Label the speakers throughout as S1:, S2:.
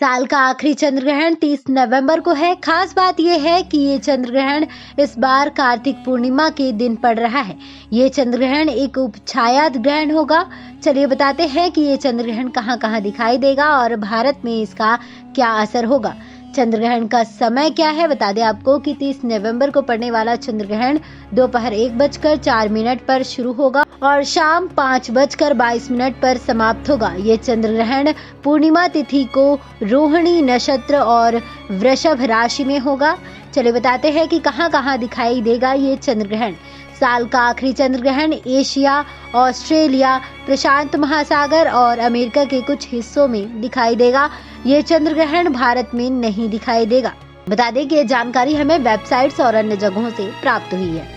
S1: साल का आखिरी चंद्र ग्रहण 30 नवंबर को है। खास बात यह है कि ये चंद्र ग्रहण इस बार कार्तिक पूर्णिमा के दिन पड़ रहा है। ये चंद्र ग्रहण एक उपछाया ग्रहण होगा। चलिए बताते हैं कि ये चंद्र ग्रहण कहां कहां दिखाई देगा और भारत में इसका क्या असर होगा। चंद्र ग्रहण का समय क्या है, बता दें आपको कि 30 नवंबर को पड़ने वाला चंद्र ग्रहण दोपहर 1:04 पर शुरू होगा और शाम 5:22 पर समाप्त होगा। ये चंद्र ग्रहण पूर्णिमा तिथि को रोहिणी नक्षत्र और वृषभ राशि में होगा। चलिए बताते हैं कि कहां कहां दिखाई देगा ये चंद्र ग्रहण। साल का आखिरी चंद्र ग्रहण एशिया, ऑस्ट्रेलिया, प्रशांत महासागर और अमेरिका के कुछ हिस्सों में दिखाई देगा। ये चंद्र ग्रहण भारत में नहीं दिखाई देगा। बता दें कि ये जानकारी हमें वेबसाइट्स और अन्य जगहों से प्राप्त हुई है।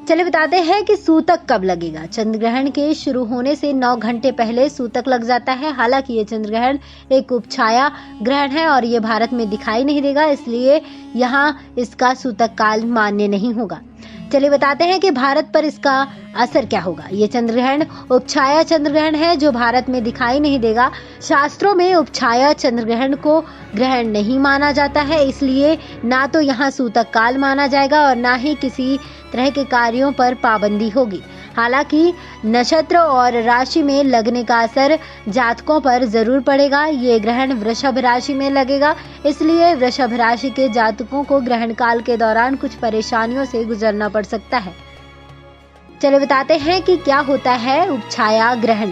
S1: चलिए बताते हैं कि सूतक कब लगेगा। चंद्र ग्रहण के शुरू होने से 9 घंटे पहले सूतक लग जाता है। हालांकि ये चंद्र ग्रहण एक उपछाया ग्रहण है और ये भारत में दिखाई नहीं देगा, इसलिए यहाँ इसका सूतक काल मान्य नहीं होगा। चलिए बताते हैं कि भारत पर इसका असर क्या होगा। ये चंद्र ग्रहण उपछाया चंद्र ग्रहण है जो भारत में दिखाई नहीं देगा। शास्त्रों में उपछाया चंद्र ग्रहण को ग्रहण नहीं माना जाता है, इसलिए ना तो यहाँ सूतक काल माना जाएगा और ना ही किसी तरह के कार्यों पर पाबंदी होगी। हालांकि नक्षत्र और राशि में लगने का असर जातकों पर जरूर पड़ेगा। ये ग्रहण वृषभ राशि में लगेगा, इसलिए वृषभ राशि के जातकों को ग्रहण काल के दौरान कुछ परेशानियों से गुजरना पड़ सकता है। चलिए बताते हैं कि क्या होता है उपछाया ग्रहण।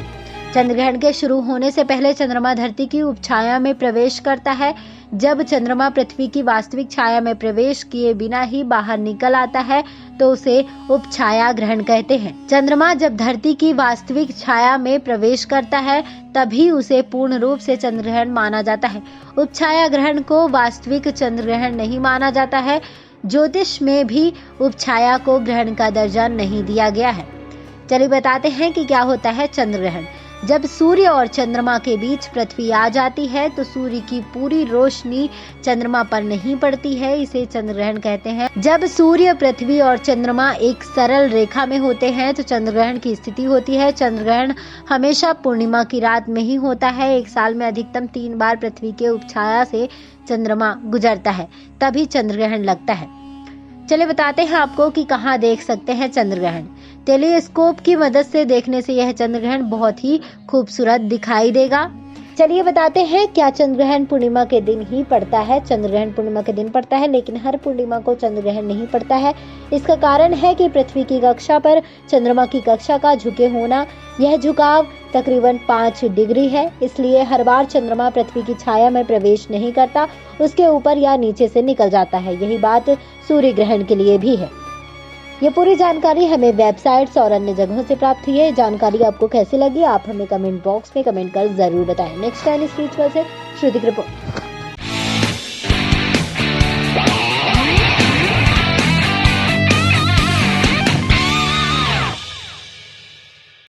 S1: चंद्र ग्रहण के शुरू होने से पहले चंद्रमा धरती की उपछाया में प्रवेश करता है। जब चंद्रमा पृथ्वी की वास्तविक छाया में प्रवेश किए बिना ही बाहर निकल आता है तो उसे उपछाया ग्रहण कहते हैं। चंद्रमा जब धरती की वास्तविक छाया में प्रवेश करता है तभी उसे पूर्ण रूप से चंद्र ग्रहण माना जाता है। उपछाया ग्रहण को वास्तविक चंद्र ग्रहण नहीं माना जाता है। ज्योतिष में भी उपछाया को ग्रहण का दर्जा नहीं दिया गया है। चलिए बताते हैं कि क्या होता है चंद्र ग्रहण। जब सूर्य और चंद्रमा के बीच पृथ्वी आ जाती है तो सूर्य की पूरी रोशनी चंद्रमा पर नहीं पड़ती है, इसे चंद्र ग्रहण कहते हैं। जब सूर्य, पृथ्वी और चंद्रमा एक सरल रेखा में होते हैं तो चंद्र ग्रहण की स्थिति होती है। चंद्र ग्रहण हमेशा पूर्णिमा की रात में ही होता है। एक साल में अधिकतम 3 बार पृथ्वी के उपछाया से चंद्रमा गुजरता है, तभी चंद्र ग्रहण लगता है। चलिए बताते हैं आपको कि कहाँ देख सकते हैं चंद्र ग्रहण। टेलीस्कोप की मदद से देखने से यह चंद्र ग्रहण बहुत ही खूबसूरत दिखाई देगा। चलिए बताते हैं क्या चंद्र ग्रहण पूर्णिमा के दिन ही पड़ता है। चंद्र ग्रहण पूर्णिमा के दिन पड़ता है, लेकिन हर पूर्णिमा को चंद्र ग्रहण नहीं पड़ता है। इसका कारण है कि पृथ्वी की कक्षा पर चंद्रमा की कक्षा का झुके होना। यह झुकाव तकरीबन 5 डिग्री है, इसलिए हर बार चंद्रमा पृथ्वी की छाया में प्रवेश नहीं करता, उसके ऊपर या नीचे से निकल जाता है। यही बात सूर्य ग्रहण के लिए भी है। ये पूरी जानकारी हमें वेबसाइट्स और अन्य जगहों से प्राप्त हुई है। जानकारी आपको कैसी लगी आप हमें कमेंट बॉक्स में कमेंट कर जरूर बताएं। नेक्स्ट टाइम स्पिरिचुअल से श्रुति रिपोर्ट।